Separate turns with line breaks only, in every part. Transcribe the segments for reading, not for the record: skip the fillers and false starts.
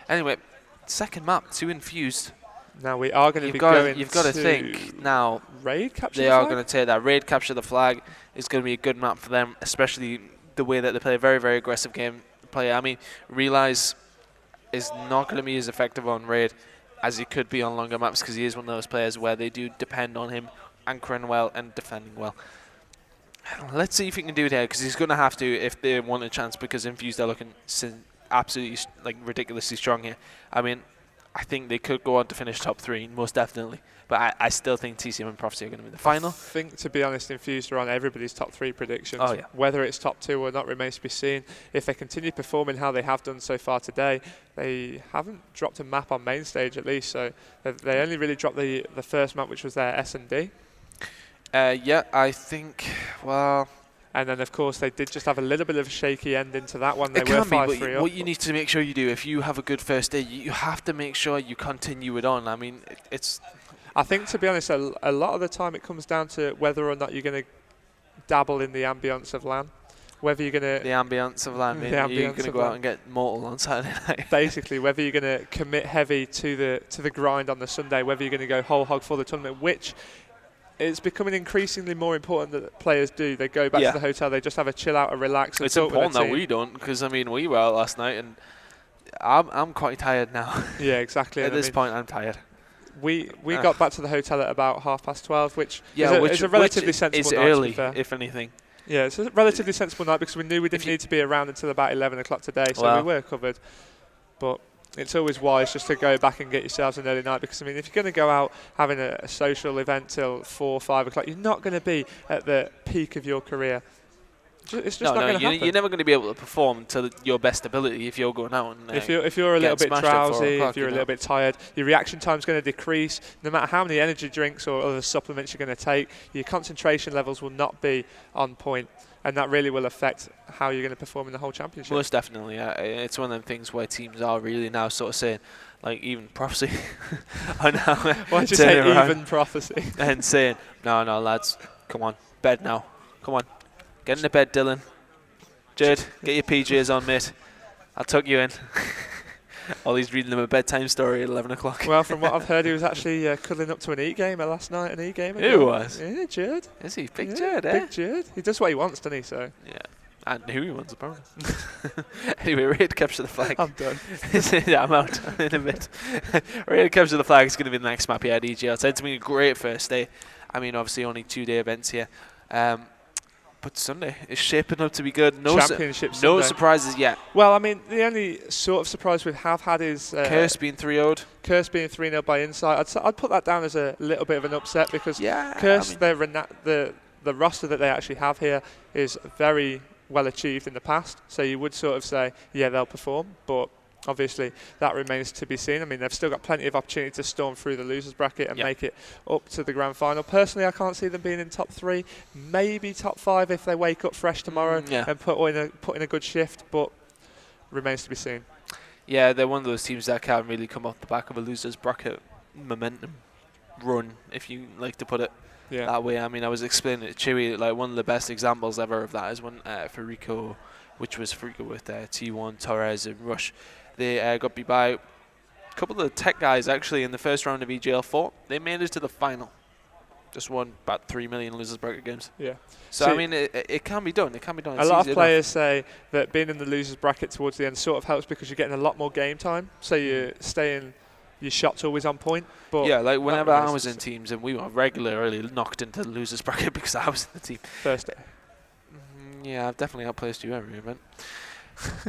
Anyway, second map to Infused.
Now we are going to be going
You've got to think now.
Raid capture
They
the
are
flag?
going to take that. Raid capture the flag is going to be a good map for them, especially the way that they play a very, very aggressive game play. I mean, Realize is not going to be as effective on Raid as he could be on longer maps because he is one of those players where they do depend on him anchoring well and defending well. Let's see if he can do it here because he's going to have to if they want a chance because Infused are looking absolutely ridiculously strong here. I mean, I think they could go on to finish top 3, most definitely. But I still think TCM and Prophecy are going to be the final.
I think, to be honest, Infused are on everybody's top 3 predictions.
Oh, yeah.
Whether it's top 2 or not remains to be seen. If they continue performing how they have done so far today, they haven't dropped a map on main stage at least. So they only really dropped the first map, which was their S&D.
Yeah, I think, well...
And then, of course, they did just have a little bit of a shaky ending to that one. They
were
5-3 up.
What you need to make sure you do, if you have a good first day, you have to make sure you continue it on. I mean, it's...
I think, to be honest, a lot of the time it comes down to whether or not you're going to dabble in the ambience of LAN. Whether you're going to...
The ambience of LAN, you're going to go out and get Mortal on Saturday night.
Basically, whether you're going to commit heavy to the grind on the Sunday, whether you're going to go whole hog for the tournament, which... It's becoming increasingly more important that players do. They go back to the hotel, they just have a chill out and relax. And
it's important that we don't, because I mean we were out last night, and I'm quite tired now.
Yeah, exactly.
At this point, I'm tired.
We got back to the hotel at about 12:30, which is a relatively sensible
it's
night.
Early, if anything.
Yeah, it's a relatively sensible night because we knew we didn't need to be around until about 11 o'clock today, so we were covered. But it's always wise just to go back and get yourselves an early night because, I mean, if you're going to go out having a social event till 4 or 5 o'clock, you're not going to be at the peak of your career. It's just not going to happen.
You're never going to be able to perform to your best ability if you're going out. And,
if you're a little bit drowsy, if you're a little bit tired, your reaction time's going to decrease. No matter how many energy drinks or other supplements you're going to take, your concentration levels will not be on point. And that really will affect how you're going to perform in the whole championship.
Most definitely, yeah. It's one of them things where teams are really now sort of saying, like even Prophecy,
why'd you say even Prophecy?
And saying, no, lads, come on, bed now, come on, get into bed, Dylan. Jade, get your PJs on, mate. I'll tuck you in. Ollie's reading them a bedtime story at 11 o'clock.
Well, from what I've heard, he was actually cuddling up to an E-gamer last night, an E-gamer.
Who was?
Yeah, Jude.
Is he? Big Jude, eh?
Big Jude. He does what he wants, doesn't he? So.
Yeah. And who he wants, apparently. Anyway, Raid capture the flag.
I'm done.
Yeah, I'm out in a bit. Raid capture the flag is going to be the next map here at EGL10. It's been a great first day. I mean, obviously only 2-day events here. But Sunday is shaping up to be good. No surprises yet.
Well, I mean, the only sort of surprise we have had is...
Curse being 3-0'd.
Curse being 3-0 by Insight. I'd put that down as a little bit of an upset because Curse, I mean, the roster that they actually have here is very well achieved in the past. So you would sort of say, yeah, they'll perform. But obviously, that remains to be seen. I mean, they've still got plenty of opportunity to storm through the losers bracket and make it up to the grand final. Personally, I can't see them being in top 3, maybe top 5 if they wake up fresh tomorrow and put in a good shift, but remains to be seen.
Yeah, they're one of those teams that can't really come off the back of a losers bracket momentum run, if you like to put it that way. I mean, I was explaining it to Chewy, like one of the best examples ever of that is when Farico, which was Farico with T1, Torres and Rush. They got beat by a couple of the TEC guys, actually, in the first round of EGL4. They made it to the final. Just won about 3 million losers bracket games. Yeah. So, I mean, it can be done. It can be done.
A lot of players say that being in the losers bracket towards the end sort of helps because you're getting a lot more game time. So you're staying, your shot's always on point. But
yeah, like whenever I was in teams and we were regularly knocked into the losers bracket because I was in the team.
First day.
Yeah, I've definitely outplaced you every event.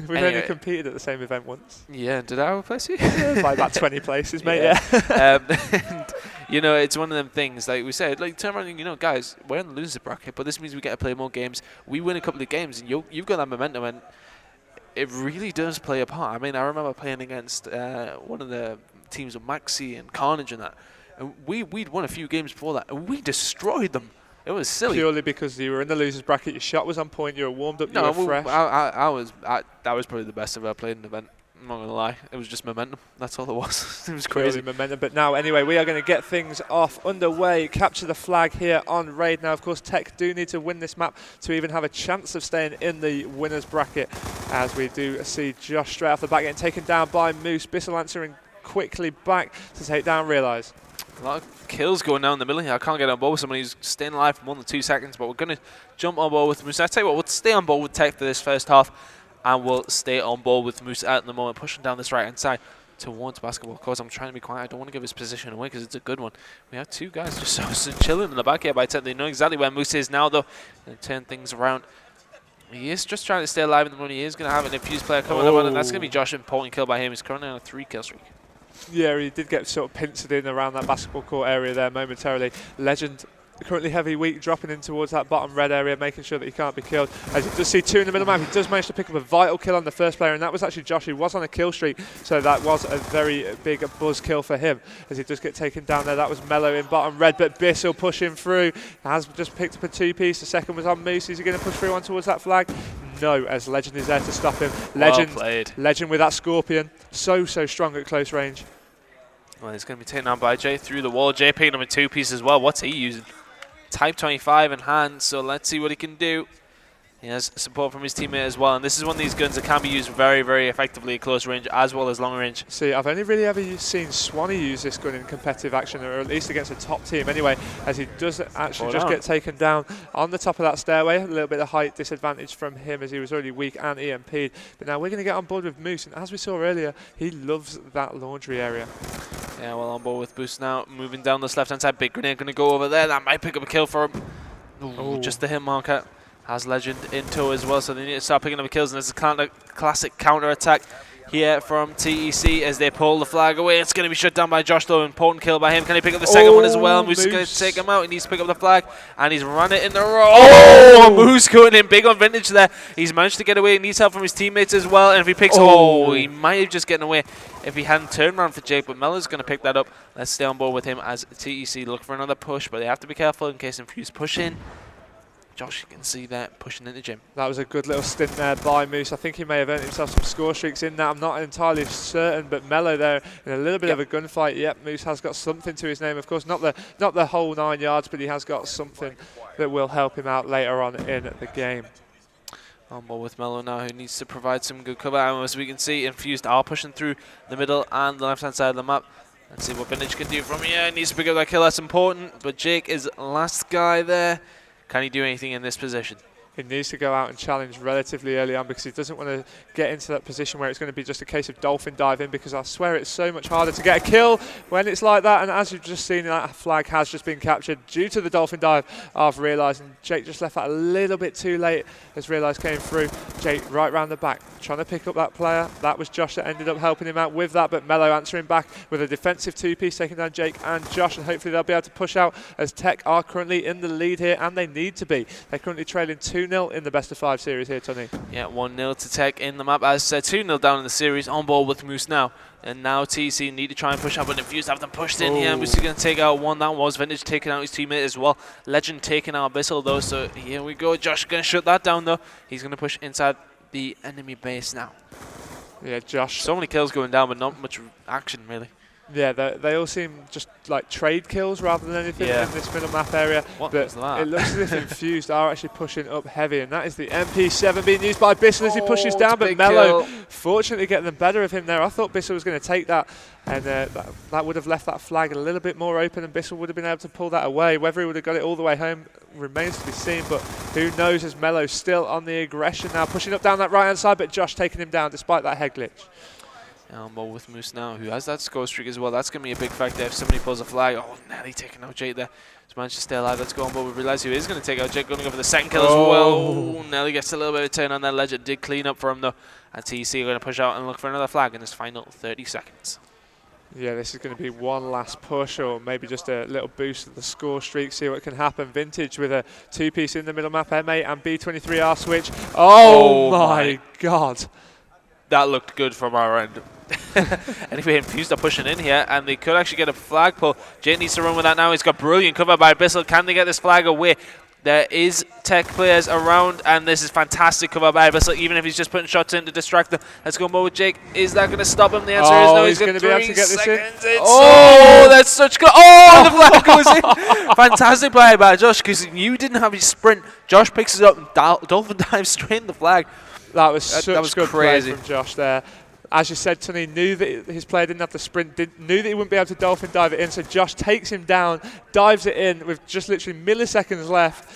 We've only competed at the same event once.
Yeah, did I outplace you?
By about 20 places, mate,
and, you know, it's one of them things, like we said, like, turn around and, you know, guys, we're in the loser bracket, but this means we get to play more games. We win a couple of games, and you've got that momentum, and it really does play a part. I mean, I remember playing against one of the teams of Maxi and Carnage and that, and we'd won a few games before that, and we destroyed them. It was silly.
Purely because you were in the losers bracket, your shot was on point, you were warmed up, you were fresh.
That was probably the best I've ever played in an event. I'm not going to lie. It was just momentum. That's all it was. It was crazy.
Momentum. But now, anyway, we are going to get things off underway. Capture the flag here on Raid. Now, of course, TEC do need to win this map to even have a chance of staying in the winners bracket, as we do see Josh straight off the back getting taken down by Moose. Bissell answering quickly back to take down Realize.
A lot of kills going down in the middle here. I can't get on board with somebody who's staying alive for more than 2 seconds, but we're going to jump on board with Moose. I tell you what, we'll stay on board with TEC for this first half, and we'll stay on board with Moose at the moment, pushing down this right-hand side towards basketball. Of course, I'm trying to be quiet. I don't want to give his position away because it's a good one. We have 2 guys just so chilling in the back here by TEC. They know exactly where Moose is now, though. Going to turn things around. He is just trying to stay alive in the money. He is going to have an Infused player coming up on it. That's going to be Josh. Important kill by him. He's currently on a 3-kill streak.
Yeah, he did get sort of pincered in around that basketball court area there momentarily. Legend currently heavy weak, dropping in towards that bottom red area, making sure that he can't be killed. As you does see 2 in the middle map, he does manage to pick up a vital kill on the first player, and that was actually Josh, who was on a kill streak, so that was a very big buzz kill for him as he does get taken down there. That was Mellow in bottom red, but Bissell pushing through, has just picked up a 2-piece. The second was on Moose. Is he going to push through on towards that flag? No, as Legend is there to stop him. Legend,
well played.
Legend with that Scorpion, so strong at close range.
Well, he's going to be taken down by Jay through the wall. Jay picking up a 2-piece as well. What's he using? Type 25 in hand, so let's see what he can do. He has support from his teammate as well, and this is one of these guns that can be used very, very effectively at close range as well as long range.
See, I've only really ever seen Swanee use this gun in competitive action, or at least against a top team anyway, as he does actually just get taken down on the top of that stairway. A little bit of height disadvantage from him as he was already weak and EMP'd. But now we're going to get on board with Moose, and as we saw earlier, he loves that laundry area.
Yeah, well on board with Boost now, moving down this left-hand side. Big grenade going to go over there. That might pick up a kill for him. Ooh, just the hit marker. Has Legend in tow as well, so they need to start picking up kills. And there's a classic counter-attack here from TEC as they pull the flag away. It's going to be shut down by Josh, though. Important kill by him. Can he pick up the second one as well? Moose is going to take him out. He needs to pick up the flag, and he's run it in the row. Oh, Moose going in big on vintage there. He's managed to get away. He needs help from his teammates as well. And if he picks he might have just gotten away if he hadn't turned around for Jake, but Mellor's going to pick that up. Let's stay on board with him as TEC look for another push, but they have to be careful in case Infused push in. Josh, you can see that pushing in the gym. That
was a good little stint there by Moose. I think he may have earned himself some score streaks in that. I'm not entirely certain, but Mello there in a little bit of a gunfight. Yep, Moose has got something to his name. Of course, not the whole 9 yards, but he has got something that will help him out later on in the game.
On board with Mello now, who needs to provide some good cover. And as we can see, Infused are pushing through the middle and the left-hand side of the map. Let's see what Vintage can do from here. He needs to pick up that kill. That's important, but Jake is last guy there. Can he do anything in this position?
He needs to go out and challenge relatively early on because he doesn't want to get into that position where it's going to be just a case of dolphin diving, because I swear it's so much harder to get a kill when it's like that. And as you've just seen, that flag has just been captured due to the dolphin dive of Realize, and Jake just left that a little bit too late as Realize came through. Jake right round the back trying to pick up that player. That was Josh that ended up helping him out with that, but Mello answering back with a defensive 2-piece, taking down Jake and Josh, and hopefully they'll be able to push out as TEC are currently in the lead here, and they need to be. They're currently trailing 2-0 in the best of 5 series here, Tony.
Yeah, 1-0 to TEC in the map. As I said, 2-0 down in the series, on board with Moose now. And now TEC need to try and push up, but Infused have them pushed in here. Moose is going to take out one. That was Vintage taking out his teammate as well. Legend taking out Bissell though, so here we go. Josh going to shut that down though. He's going to push inside the enemy base now.
Yeah, Josh.
So many kills going down, but not much action really.
Yeah, they all seem just like trade kills rather than anything in this middle map area.
What was that?
It looks as if Infused are actually pushing up heavy, and that is the MP7 being used by Bissell as he pushes down, but Mello fortunately getting the better of him there. I thought Bissell was going to take that, and that would have left that flag a little bit more open, and Bissell would have been able to pull that away. Whether he would have got it all the way home remains to be seen, but who knows, as Mello's still on the aggression now, pushing up down that right-hand side, but Josh taking him down despite that head glitch.
Elmo with Moose now, who has that score streak as well. That's going to be a big factor if somebody pulls a flag. Oh, Nelly taking out Jake there. He's managed to stay alive. Let's go on board. We realise who is going to take out Jake, going to go for the second kill as well. Nelly gets a little bit of a turn on that. Legend did clean up for him though. And TEC are going to push out and look for another flag in this final 30 seconds.
Yeah, this is going to be one last push, or maybe just a little boost of the score streak, see what can happen. Vintage with a 2-piece in the middle map, M8 and B23R switch. Oh my God.
That looked good from our end. Anyway, Infused are pushing in here, and they could actually get a flag pull. Jake needs to run with that now. He's got brilliant cover by Bissell. Can they get this flag away? There is Tech players around, and this is fantastic cover by Bissell, even if he's just putting shots in to distract them. Let's go more with Jake. Is that going to stop him? The answer is no.
He's going to be able to get this in.
Oh, that's such good. Oh, the flag goes in. Fantastic play by Josh, because you didn't have his sprint. Josh picks it up and dolphin dives straight in the flag.
That was such good
crazy
play from Josh there. As you said, Tony knew that his player didn't have the sprint, knew that he wouldn't be able to dolphin dive it in, so Josh takes him down, dives it in with just literally milliseconds left.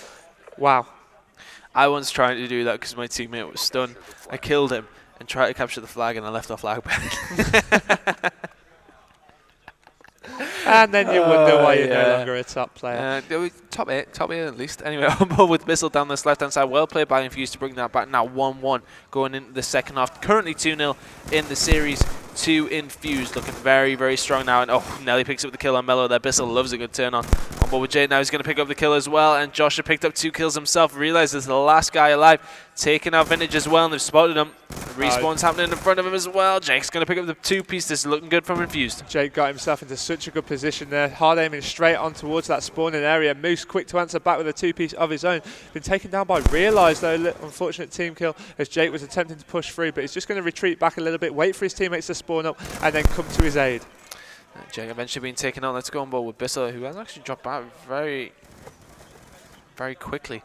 Wow.
I once tried to do that because my teammate was stunned. I killed him and tried to capture the flag, and I left our flag back.
And then you wonder why you're no longer a top player.
Top 8 at least. Anyway, on ball with Bissell down this left-hand side. Well played by Infused to bring that back. Now 1-1 going into the second half. Currently 2-0 in the series to Infused. Looking very, very strong now. And Nelly picks up the kill on Mello there. Bissell loves a good turn on. On ball with Jay now. He's going to pick up the kill as well. And Josh had picked up 2 kills himself. Realizes the last guy alive. Taking out Vintage as well. And they've spotted him. Respawn's happening in front of him as well. Jake's going to pick up the 2-piece. This is looking good from Infused.
Jake got himself into such a good position there. Hard aiming straight on towards that spawning area. Moose quick to answer back with a 2-piece of his own. Been taken down by Realize though. Unfortunate team kill as Jake was attempting to push through, but he's just going to retreat back a little bit, wait for his teammates to spawn up, and then come to his aid.
Jake eventually being taken on. Let's go on ball with Bissell, who has actually dropped back very, very quickly.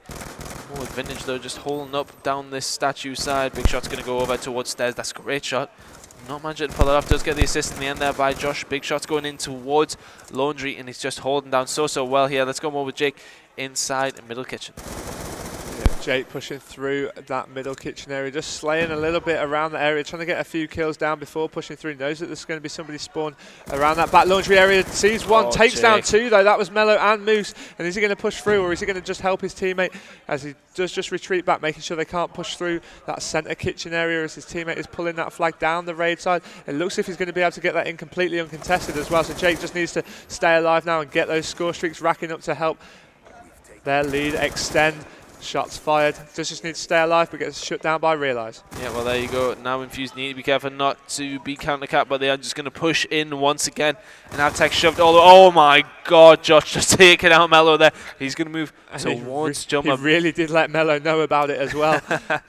More with Vintage though, just holding up down this statue side. Big shot's going to go over towards stairs. That's a great shot. Not managing to pull it off. Does get the assist in the end there by Josh. Big shot's going in towards Laundry, and he's just holding down so well here. Let's go more with Jake inside the middle kitchen.
Jake pushing through that middle kitchen area, just slaying a little bit around the area, trying to get a few kills down before pushing through. Knows that there's going to be somebody spawned around that back laundry area. Sees one, takes
Jake
down 2 though. That was Mello and Moose. And is he going to push through, or is he going to just help his teammate as he does just retreat back, making sure they can't push through that centre kitchen area as his teammate is pulling that flag down the raid side. It looks as if he's going to be able to get that in completely uncontested as well. So Jake just needs to stay alive now and get those score streaks racking up to help their lead extend. Shots fired. Just need to stay alive, but gets shut down by Realize.
Yeah, well, there you go. Now Infused need to be careful not to be counter-capped, but they are just going to push in once again. And now Tech shoved all the... Oh, my God, Josh just taking out Mello there. He's going to move towards jump up.
He really did let Mello know about it as well.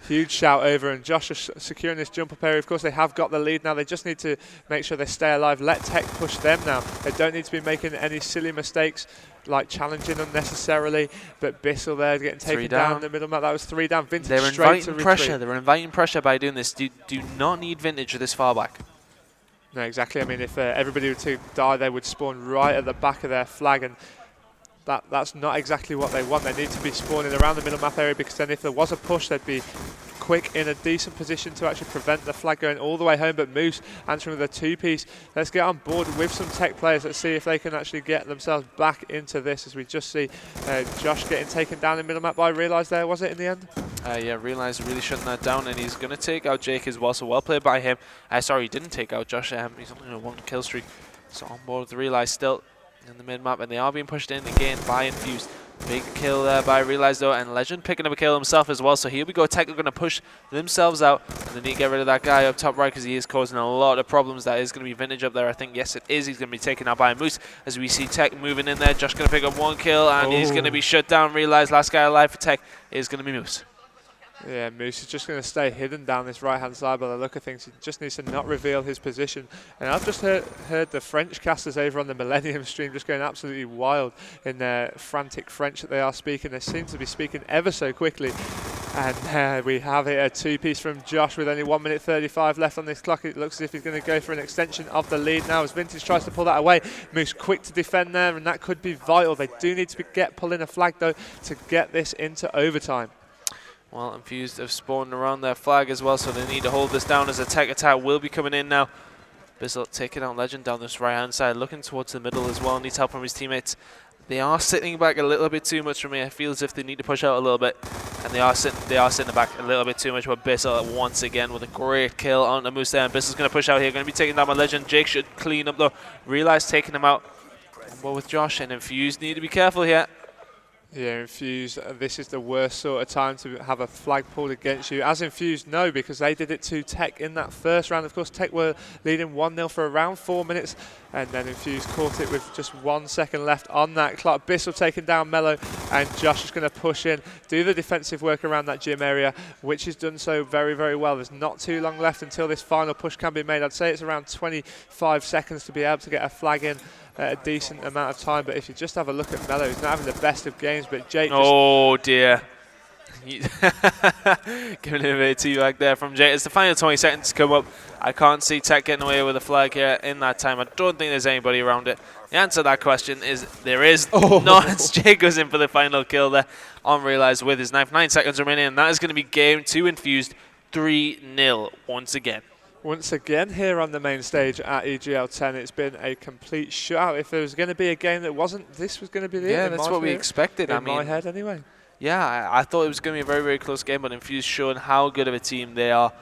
Huge shout over, and Josh is securing this jump-up area. Of course, they have got the lead now. They just need to make sure they stay alive. Let Tech push them now. They don't need to be making any silly mistakes, like challenging unnecessarily, but Bissell there getting taken down in the middle map. That was 3 down. Vintage
They're
straight to
inviting pressure. They're inviting pressure by doing this. Do not need Vintage this far back.
No, exactly. I mean, if everybody were to die, they would spawn right at the back of their flag, and that's not exactly what they want. They need to be spawning around the middle map area, because then if there was a push, they'd be quick in a decent position to actually prevent the flag going all the way home. But Moose answering with a 2-piece. Let's get on board with some Tech players. Let's see if they can actually get themselves back into this, as we just see Josh getting taken down in middle map by Realize there, was it, in the end?
Yeah, Realize really shutting that down, and he's going to take out Jake as well, so well played by him. Sorry, he didn't take out Josh. He's only on a 1 kill streak, so on board with Realize still in the mid-map, and they are being pushed in again by Infused. Big kill there by Realize though, and Legend picking up a kill himself as well. So here we go. Tech are going to push themselves out, and they need to get rid of that guy up top right, because he is causing a lot of problems. That is going to be Vintage up there, I think. Yes, it is. He's going to be taken out by a Moose as we see Tech moving in there. Josh going to pick up 1 kill, and he's going to be shut down. Realize last guy alive for Tech is going to be Moose.
Yeah, Moose is just going to stay hidden down this right-hand side by the look of things. He just needs to not reveal his position. And I've just heard the French casters over on the Millennium stream just going absolutely wild in their frantic French that they are speaking. They seem to be speaking ever so quickly. And we have here a 2-piece from Josh with only 1 minute 35 left on this clock. It looks as if he's going to go for an extension of the lead now as Vintage tries to pull that away. Moose quick to defend there, and that could be vital. They do need to get pulling a flag, though, to get this into overtime.
Well, Infused have spawned around their flag as well, so they need to hold this down as a Tech attack will be coming in now. Bissell taking out Legend down this right-hand side, looking towards the middle as well. Needs help from his teammates. They are sitting back a little bit too much for me. I feel as if they need to push out a little bit, and they are sitting back a little bit too much. But Bissell once again with a great kill on the Moose there, and Bissell's going to push out here. Going to be taken down by Legend. Jake should clean up though. Realize taking him out. Well, with Josh and Infused, need to be careful here.
Yeah, Infused, this is the worst sort of time to have a flag pulled against you. As Infused know, because they did it to TEC in that first round. Of course, TEC were leading 1-0 for around 4 minutes, and then Infused caught it with just 1 second left on that clock. Bissell taking down Mello, and Josh is going to push in, do the defensive work around that gym area, which he's done so very, very well. There's not too long left until this final push can be made. I'd say it's around 25 seconds to be able to get a flag in a decent amount of time, but if you just have a look at Mello, he's not having the best of games, but Jake
oh dear. Giving him a bit of teabag there from Jake. It's the final 20 seconds to come up. I can't see TEC getting away with a flag here in that time. I don't think there's anybody around it. The answer to that question is there is not. Jake goes in for the final kill there on Realize with his knife. 9 seconds remaining, and that is going to be game 2 Infused 3-0 once again.
Once again here on the main stage at EGL10, it's been a complete shutout. If there was going to be a game that wasn't, this was going to be the
Yeah, that's what we expected.
In my head anyway.
Yeah, I thought it was going to be a very, very close game, but Infused showing how good of a team they are.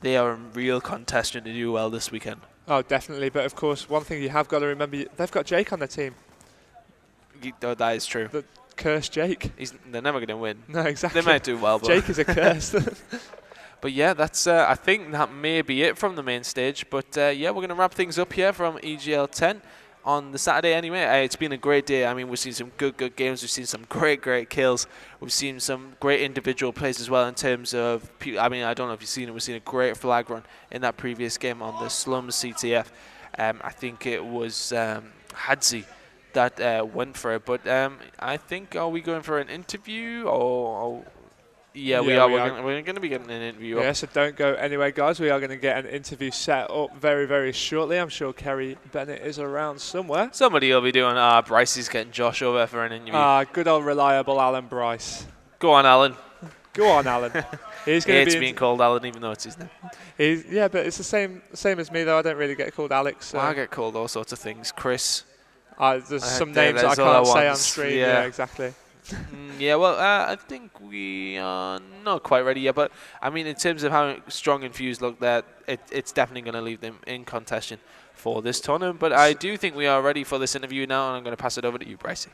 They are in real contention to do well this weekend.
Oh, definitely. But of course, one thing you have got to remember, they've got Jake on their team.
Oh, that is true.
The cursed Jake.
They're never going to win.
No, exactly.
They might do well, but
Jake is a curse.
But yeah, that's. I think that may be it from the main stage. But yeah, we're going to wrap things up here from EGL10 on the Saturday anyway. It's been a great day. I mean, we've seen some good games. We've seen some great kills. We've seen some great individual plays as well in terms of. I mean, I don't know if you've seen it. We've seen a great flag run in that previous game on the Slums CTF. I think it was Hadzi that went for it. But I think, are we going for an interview or yeah, we are. We're going to be getting an interview.
Yeah, so don't go anywhere, guys. We are going to get an interview set up very, very shortly. I'm sure Kerry Bennett is around somewhere.
Somebody will be doing. Bryce is getting Josh over for an interview.
Good old reliable Alan Bryce.
Go on, Alan.
Go on, Alan. He's going to be
being called Alan, even though it's his name.
Yeah, but it's the same as me, though. I don't really get called Alex. So.
Well, I get called all sorts of things. Chris.
There's some names I can't say on stream. Yeah, exactly.
Yeah, well, I think we are not quite ready yet, but I mean, in terms of how strong Infused look, that it's definitely going to leave them in contention for this tournament. But I do think we are ready for this interview now, and I'm going to pass it over to you, Brycey.